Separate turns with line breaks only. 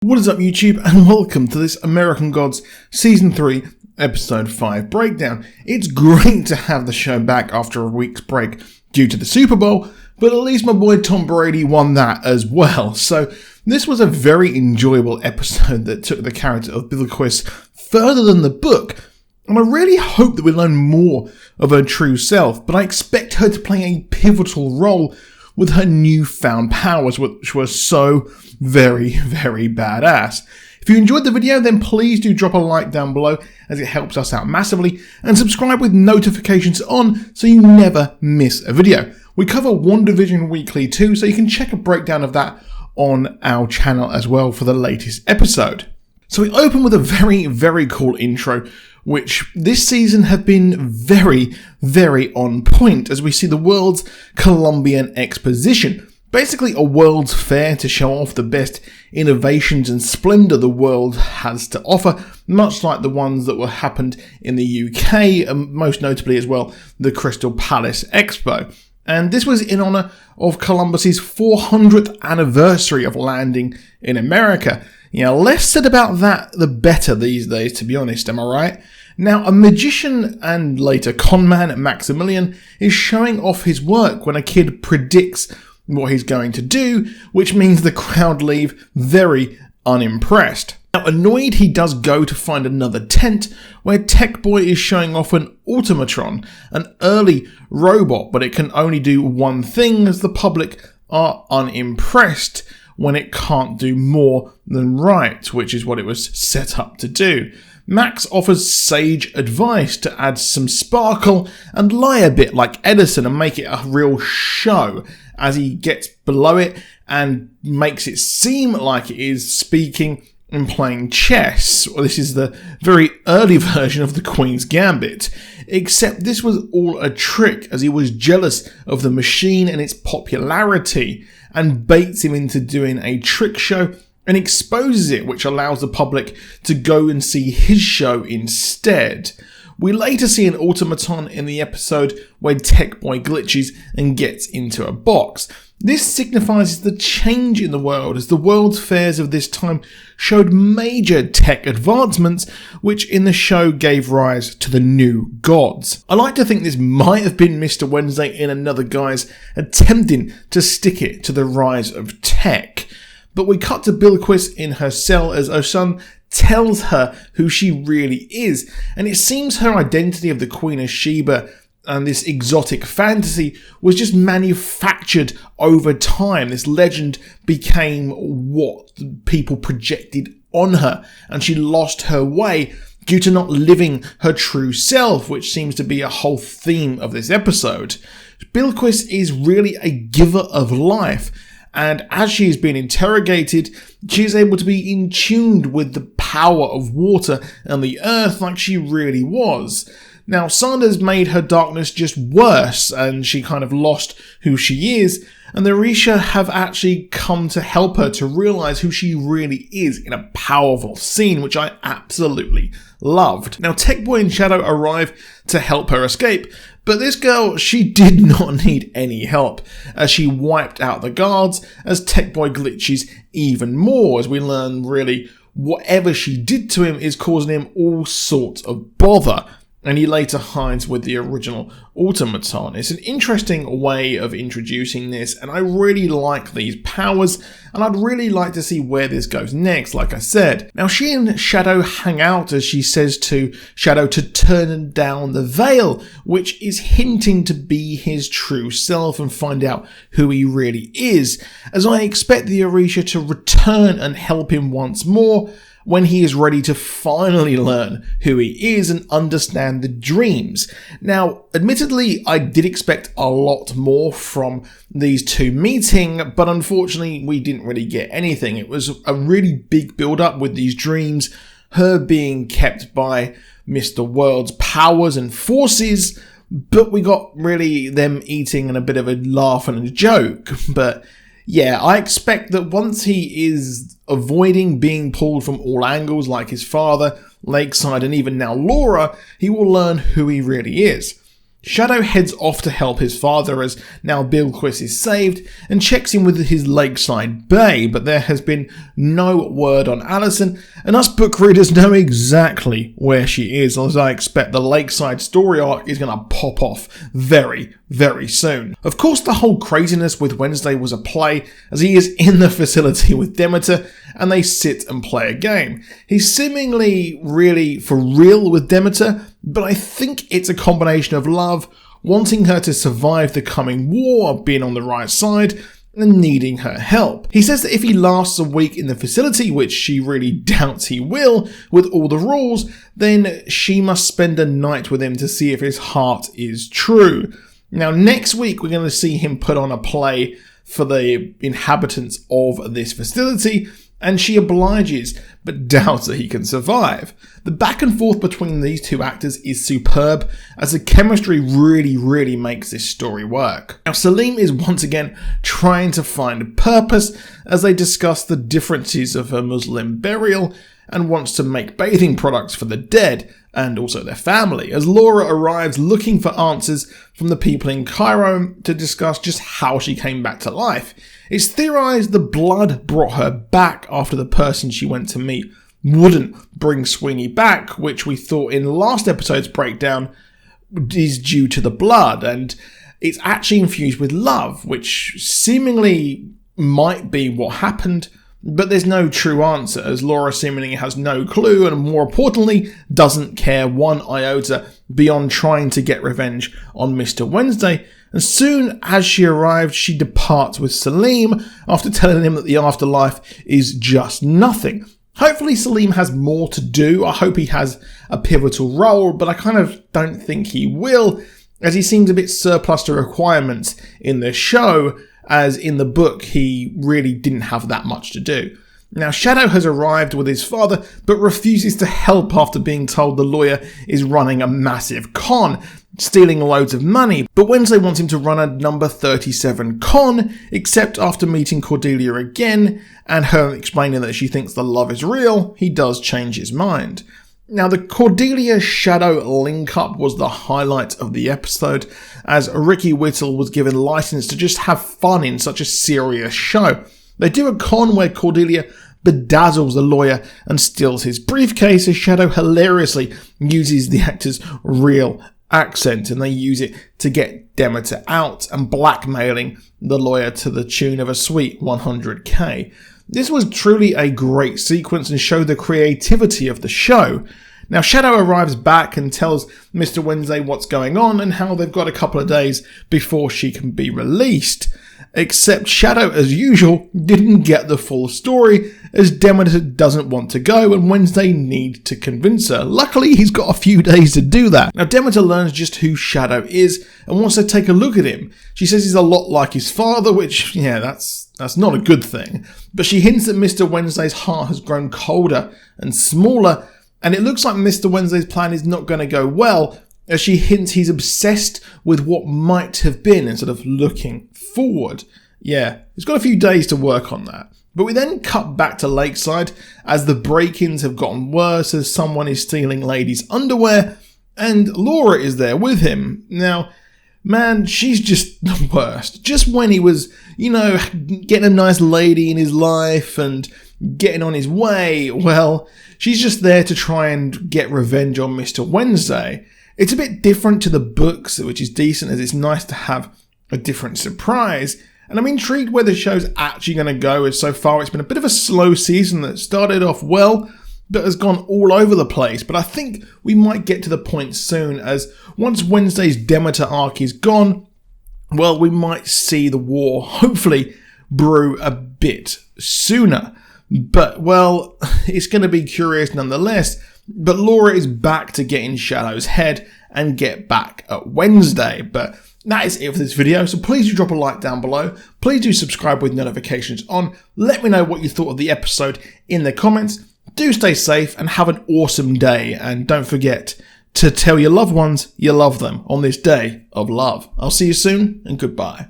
What is up YouTube, and welcome to this American Gods Season 3 Episode 5 breakdown. It's great to have the show back after a week's break due to the Super Bowl, but at least my boy Tom Brady won that as well. So this was a very enjoyable episode that took the character of Bilquis further than the book, and I really hope that we learn more of her true self, but I expect her to play a pivotal role with her newfound powers, which were so very badass. If you enjoyed the video, then please do drop a like down below as it helps us out massively, and subscribe with notifications on so you never miss a video. We cover WandaVision weekly too, so you can check a breakdown of that on our channel as well for the latest episode. So we open with a very cool intro, which this season have been very on point as we see the world's Columbian Exposition. Basically a world's fair to show off the best innovations and splendour the world has to offer, much like the ones that were happened in the UK, and most notably as well the Crystal Palace Expo. And this was in honour of Columbus's 400th anniversary of landing in America. You know, less said about that, the better these days, to be honest, am I right? Now, a magician and later conman, Maximilian, is showing off his work when a kid predicts what he's going to do, which means the crowd leave very unimpressed. Now, annoyed, he does go to find another tent where Tech Boy is showing off an automatron, an early robot, but it can only do one thing as the public are unimpressed when it can't do more than right, which is what it was set up to do. Max offers sage advice to add some sparkle and lie a bit like Edison and make it a real show as he gets below it and makes it seem like it is speaking and playing chess. Well, this is the very early version of the Queen's Gambit, except this was all a trick as he was jealous of the machine and its popularity and baits him into doing a trick show and exposes it, which allows the public to go and see his show instead. We later see an automaton in the episode where Tech Boy glitches and gets into a box. This signifies the change in the world, as the world's fairs of this time showed major tech advancements, which in the show gave rise to the new gods. I like to think this might have been Mr. Wednesday in another guise attempting to stick it to the rise of tech. But we cut to Bilquis in her cell as Osun tells her who she really is, and it seems her identity of the Queen of Sheba and this exotic fantasy was just manufactured over time. This legend became what people projected on her, and she lost her way due to not living her true self, which seems to be a whole theme of this episode. Bilquis is really a giver of life, and as she is being interrogated, she is able to be in tune with the power of water and the earth like she really was. Now, Sanders made her darkness just worse, and she kind of lost who she is, and the Orisha have actually come to help her to realise who she really is in a powerful scene, which I absolutely loved. Now, Tech Boy and Shadow arrive to help her escape, but this girl, she did not need any help, as she wiped out the guards as Tech Boy glitches even more, as we learn really whatever she did to him is causing him all sorts of bother, and he later hides with the original automaton. It's an interesting way of introducing this, and I really like these powers, and I'd really like to see where this goes next, like I said. Now, she and Shadow hang out as she says to Shadow to turn down the veil, which is hinting to be his true self and find out who he really is, as I expect the Orisha to return and help him once more when he is ready to finally learn who he is and understand the dreams. Now, admittedly, I did expect a lot more from these two meeting, but unfortunately, we didn't really get anything. It was a really big build-up with these dreams, her being kept by Mr. World's powers and forces, but we got really them eating and a bit of a laugh and a joke. But yeah, I expect that once he is avoiding being pulled from all angles like his father, Lakeside, and even now Laura, he will learn who he really is. Shadow heads off to help his father as now Bilquis is saved and checks in with his lakeside bay, but there has been no word on Alison, and us book readers know exactly where she is, as I expect the lakeside story arc is going to pop off very, very soon. Of course, the whole craziness with Wednesday was a play, as he is in the facility with Demeter and they sit and play a game. He's seemingly really for real with Demeter, but I think it's a combination of love, wanting her to survive the coming war, being on the right side, and needing her help. He says that if he lasts a week in the facility, which she really doubts he will, with all the rules, then she must spend a night with him to see if his heart is true. Now, next week, we're going to see him put on a play for the inhabitants of this facility, and she obliges, but doubts that he can survive. The back and forth between these two actors is superb, as the chemistry really makes this story work. Now, Salim is once again trying to find purpose as they discuss the differences of her Muslim burial and wants to make bathing products for the dead and also their family, as Laura arrives looking for answers from the people in Cairo to discuss just how she came back to life. It's theorized the blood brought her back after the person she went to meet wouldn't bring Sweeney back, which we thought in last episode's breakdown is due to the blood, and it's actually infused with love, which seemingly might be what happened, but there's no true answer, as Laura seemingly has no clue and, more importantly, doesn't care one iota beyond trying to get revenge on Mr. Wednesday. As soon as she arrived, she departs with Salim after telling him that the afterlife is just nothing. Hopefully Salim has more to do. I hope he has a pivotal role, but I kind of don't think he will, as he seems a bit surplus to requirements in the show, as in the book he really didn't have that much to do. Now, Shadow has arrived with his father, but refuses to help after being told the lawyer is running a massive con, stealing loads of money. But Wednesday wants him to run a number 37 con, except after meeting Cordelia again, and her explaining that she thinks the love is real, he does change his mind. Now, the Cordelia-Shadow link-up was the highlight of the episode, as Ricky Whittle was given license to just have fun in such a serious show. They do a con where Cordelia bedazzles the lawyer and steals his briefcase, as Shadow hilariously uses the actor's real accent, and they use it to get Demeter out and blackmailing the lawyer to the tune of a sweet 100k. This was truly a great sequence and showed the creativity of the show. Now, Shadow arrives back and tells Mr. Wednesday what's going on and how they've got a couple of days before she can be released. Except Shadow, as usual, didn't get the full story, as Demeter doesn't want to go and Wednesday needs to convince her. Luckily, he's got a few days to do that. Now, Demeter learns just who Shadow is and wants to take a look at him. She says he's a lot like his father, which, yeah, that's not a good thing. But she hints that Mr. Wednesday's heart has grown colder and smaller, and it looks like Mr. Wednesday's plan is not going to go well, as she hints he's obsessed with what might have been instead of looking forward. Yeah, he's got a few days to work on that. But we then cut back to Lakeside as the break-ins have gotten worse, as someone is stealing ladies' underwear, and Laura is there with him. Now, man, she's just the worst. Just when he was, getting a nice lady in his life and getting on his way, well, she's just there to try and get revenge on Mr. Wednesday. It's a bit different to the books, which is decent, as it's nice to have a different surprise. And I'm intrigued where the show's actually going to go, as so far it's been a bit of a slow season that started off well, but has gone all over the place. But I think we might get to the point soon, as once Wednesday's Demeter arc is gone, well, we might see the war hopefully brew a bit sooner. But, well, it's going to be curious nonetheless. But Laura is back to get in Shadow's head and get back at Wednesday. But that is it for this video, so please do drop a like down below. Please do subscribe with notifications on. Let me know what you thought of the episode in the comments. Do stay safe and have an awesome day. And don't forget to tell your loved ones you love them on this day of love. I'll see you soon, and goodbye.